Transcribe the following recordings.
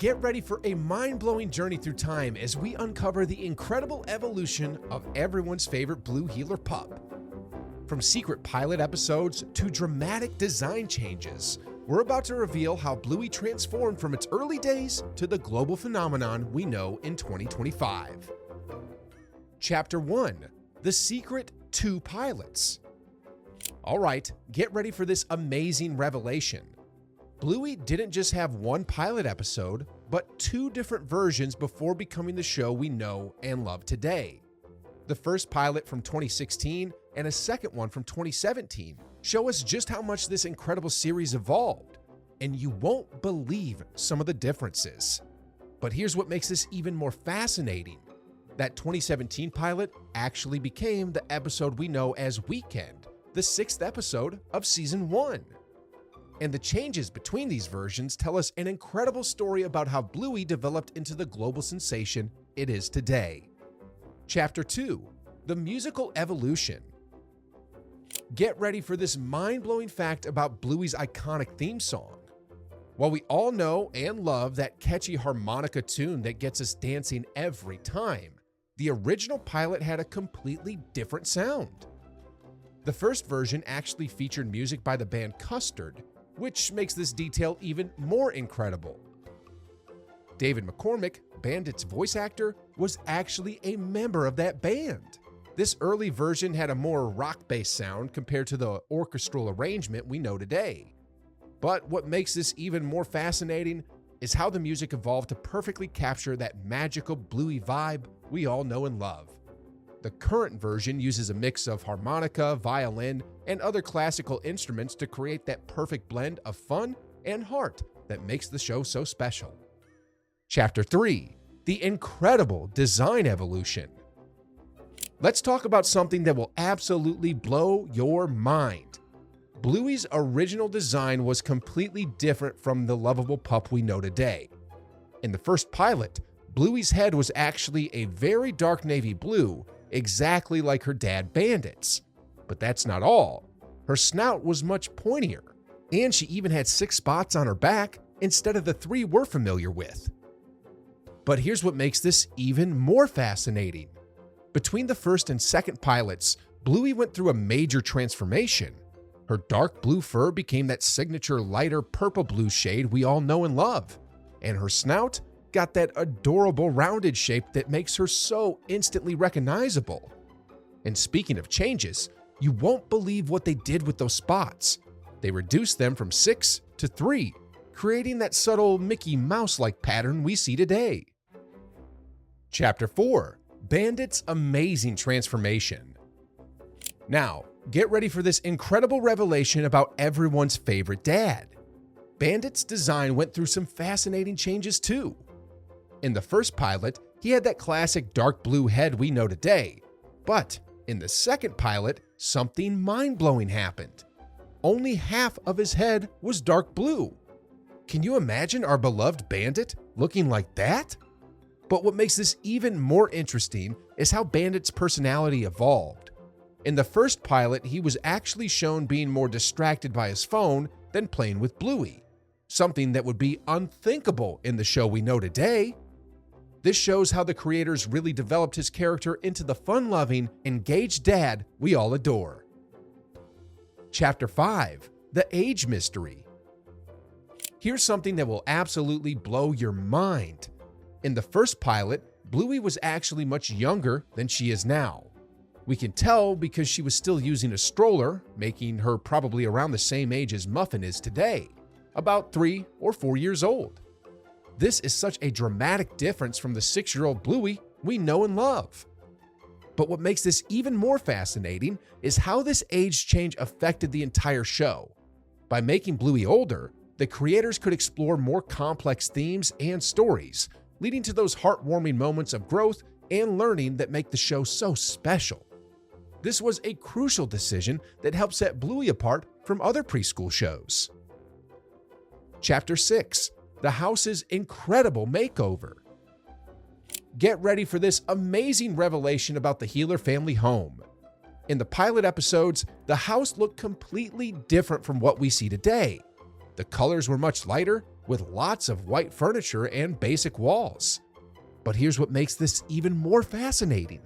Get ready for a mind-blowing journey through time as we uncover the incredible evolution of everyone's favorite blue heeler pup. From secret pilot episodes to dramatic design changes, we're about to reveal how Bluey transformed from its early days to the global phenomenon we know in 2025. Chapter 1: The Secret 2 Pilots. Alright, get ready for this amazing revelation. Bluey didn't just have one pilot episode, but two different versions before becoming the show we know and love today. The first pilot from 2016 and a second one from 2017 show us just how much this incredible series evolved, and you won't believe some of the differences. But here's what makes this even more fascinating. That 2017 pilot actually became the episode we know as Weekend, the 6th episode of Season 1. And the changes between these versions tell us an incredible story about how Bluey developed into the global sensation it is today. Chapter 2: The Musical Evolution. Get ready for this mind-blowing fact about Bluey's iconic theme song. While we all know and love that catchy harmonica tune that gets us dancing every time, the original pilot had a completely different sound. The first version actually featured music by the band Custard, which makes this detail even more incredible. David McCormick, Bandit's voice actor, was actually a member of that band. This early version had a more rock-based sound compared to the orchestral arrangement we know today. But what makes this even more fascinating is how the music evolved to perfectly capture that magical Bluey vibe we all know and love. The current version uses a mix of harmonica, violin, and other classical instruments to create that perfect blend of fun and heart that makes the show so special. Chapter 3: The Incredible Design Evolution. Let's talk about something that will absolutely blow your mind. Bluey's original design was completely different from the lovable pup we know today. In the first pilot, Bluey's head was actually a very dark navy blue, exactly like her dad Bandit's. But that's not all. Her snout was much pointier, and she even had 6 spots on her back instead of the 3 we're familiar with. But here's what makes this even more fascinating. Between the first and second pilots, Bluey went through a major transformation. Her dark blue fur became that signature lighter purple blue shade we all know and love, and her snout got that adorable rounded shape that makes her so instantly recognizable. And speaking of changes, you won't believe what they did with those spots. They reduced them from 6 to 3, creating that subtle Mickey Mouse-like pattern we see today. Chapter 4: Bandit's Amazing Transformation. Now, get ready for this incredible revelation about everyone's favorite dad. Bandit's design went through some fascinating changes too. In the first pilot, he had that classic dark blue head we know today. But in the second pilot, something mind-blowing happened. Only half of his head was dark blue. Can you imagine our beloved Bandit looking like that? But what makes this even more interesting is how Bandit's personality evolved. In the first pilot, he was actually shown being more distracted by his phone than playing with Bluey, something that would be unthinkable in the show we know today. This shows how the creators really developed his character into the fun-loving, engaged dad we all adore. Chapter 5: The Age Mystery. Here's something that will absolutely blow your mind. In the first pilot, Bluey was actually much younger than she is now. We can tell because she was still using a stroller, making her probably around the same age as Muffin is today, about 3 or 4 years old. This is such a dramatic difference from the 6-year-old Bluey we know and love. But what makes this even more fascinating is how this age change affected the entire show. By making Bluey older, the creators could explore more complex themes and stories, leading to those heartwarming moments of growth and learning that make the show so special. This was a crucial decision that helped set Bluey apart from other preschool shows. Chapter 6: The House's Incredible Makeover. Get ready for this amazing revelation about the Heeler family home. In the pilot episodes, the house looked completely different from what we see today. The colors were much lighter, with lots of white furniture and basic walls. But here's what makes this even more fascinating.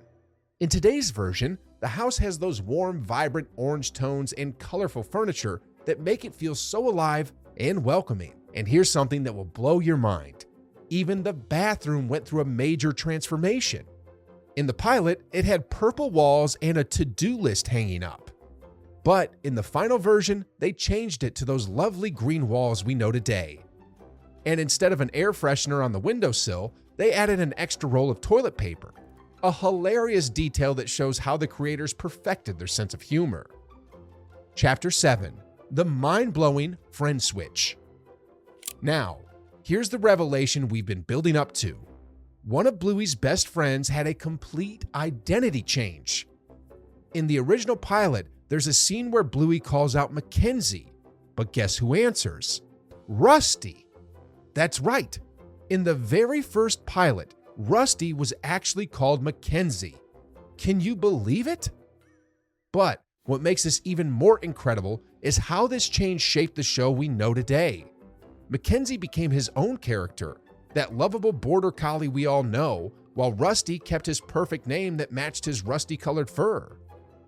In today's version, the house has those warm, vibrant orange tones and colorful furniture that make it feel so alive and welcoming. And here's something that will blow your mind. Even the bathroom went through a major transformation. In the pilot, it had purple walls and a to-do list hanging up. But in the final version, they changed it to those lovely green walls we know today. And instead of an air freshener on the windowsill, they added an extra roll of toilet paper, a hilarious detail that shows how the creators perfected their sense of humor. Chapter 7: The Mind-Blowing Friend Switch. Now, here's the revelation we've been building up to. One of Bluey's best friends had a complete identity change. In the original pilot, there's a scene where Bluey calls out Mackenzie, but guess who answers? Rusty. That's right. In the very first pilot, Rusty was actually called Mackenzie. Can you believe it? But what makes this even more incredible is how this change shaped the show we know today. Mackenzie became his own character, that lovable border collie we all know, while Rusty kept his perfect name that matched his rusty-colored fur.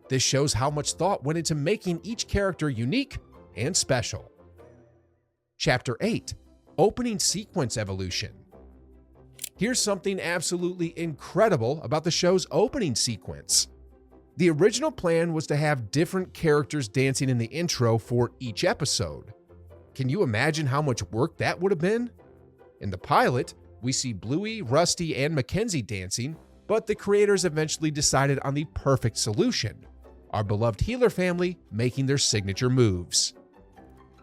This shows how much thought went into making each character unique and special. Chapter 8: Opening Sequence Evolution. Here's something absolutely incredible about the show's opening sequence. The original plan was to have different characters dancing in the intro for each episode. Can you imagine how much work that would have been? In the pilot, we see Bluey, Rusty, and Mackenzie dancing, but the creators eventually decided on the perfect solution: our beloved healer family making their signature moves.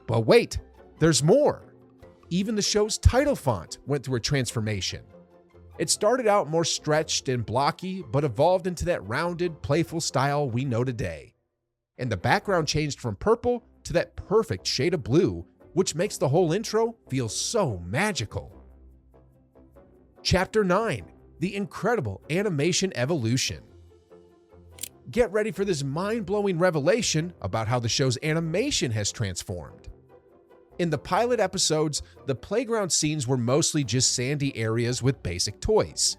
But wait, there's more. Even the show's title font went through a transformation. It started out more stretched and blocky, but evolved into that rounded, playful style we know today. And the background changed from purple to that perfect shade of blue, which makes the whole intro feel so magical. Chapter 9: The Incredible Animation Evolution. Get ready for this mind-blowing revelation about how the show's animation has transformed. In the pilot episodes, the playground scenes were mostly just sandy areas with basic toys.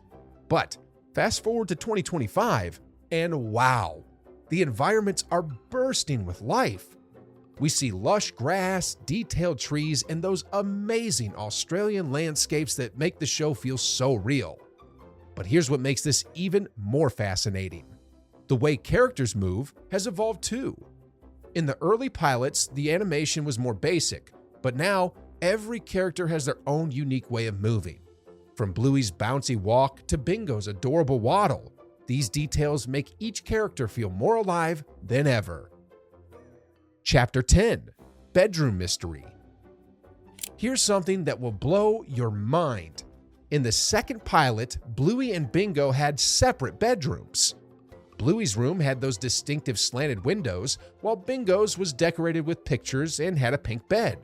But fast forward to 2025, and wow, the environments are bursting with life. We see lush grass, detailed trees, and those amazing Australian landscapes that make the show feel so real. But here's what makes this even more fascinating. The way characters move has evolved too. In the early pilots, the animation was more basic, but now every character has their own unique way of moving. From Bluey's bouncy walk to Bingo's adorable waddle, these details make each character feel more alive than ever. Chapter 10: Bedroom Mystery. Here's something that will blow your mind. In the second pilot, Bluey and Bingo had separate bedrooms. Bluey's room had those distinctive slanted windows, while Bingo's was decorated with pictures and had a pink bed.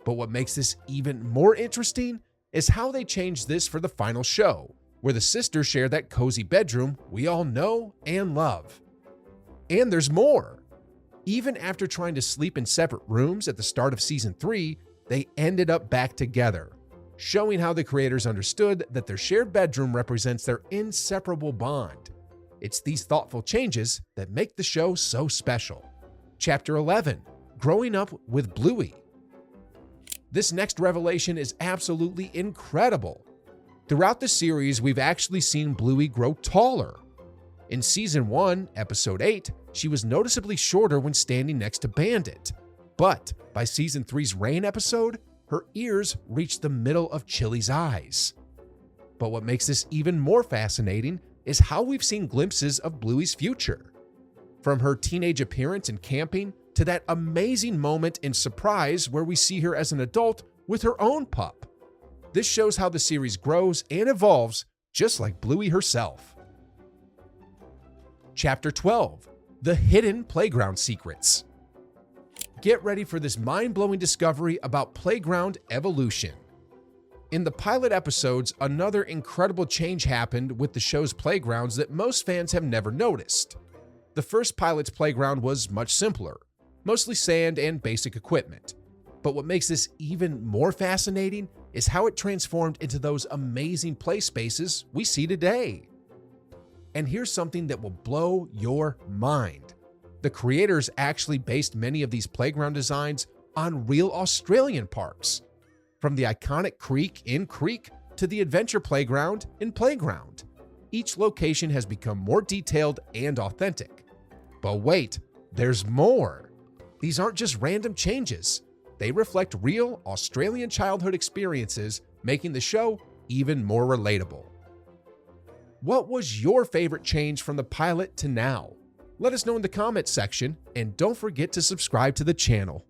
But what makes this even more interesting is how they changed this for the final show, where the sisters share that cozy bedroom we all know and love. And there's more. Even after trying to sleep in separate rooms at the start of Season 3, they ended up back together, showing how the creators understood that their shared bedroom represents their inseparable bond. It's these thoughtful changes that make the show so special. Chapter 11: Growing Up with Bluey. This next revelation is absolutely incredible. Throughout the series, we've actually seen Bluey grow taller. In Season 1, Episode 8, she was noticeably shorter when standing next to Bandit. But by Season 3's Rain episode, her ears reached the middle of Chili's eyes. But what makes this even more fascinating is how we've seen glimpses of Bluey's future. From her teenage appearance in Camping to that amazing moment in Surprise where we see her as an adult with her own pup. This shows how the series grows and evolves just like Bluey herself. Chapter 12: The Hidden Playground Secrets. Get ready for this mind-blowing discovery about playground evolution. In the pilot episodes, another incredible change happened with the show's playgrounds that most fans have never noticed. The first pilot's playground was much simpler, mostly sand and basic equipment. But what makes this even more fascinating is how it transformed into those amazing play spaces we see today. And here's something that will blow your mind. The creators actually based many of these playground designs on real Australian parks, from the iconic Creek in Creek to the Adventure Playground in Playground. Each location has become more detailed and authentic. But wait, there's more. These aren't just random changes. They reflect real Australian childhood experiences, making the show even more relatable. What was your favorite change from the pilot to now? Let us know in the comments section, and don't forget to subscribe to the channel.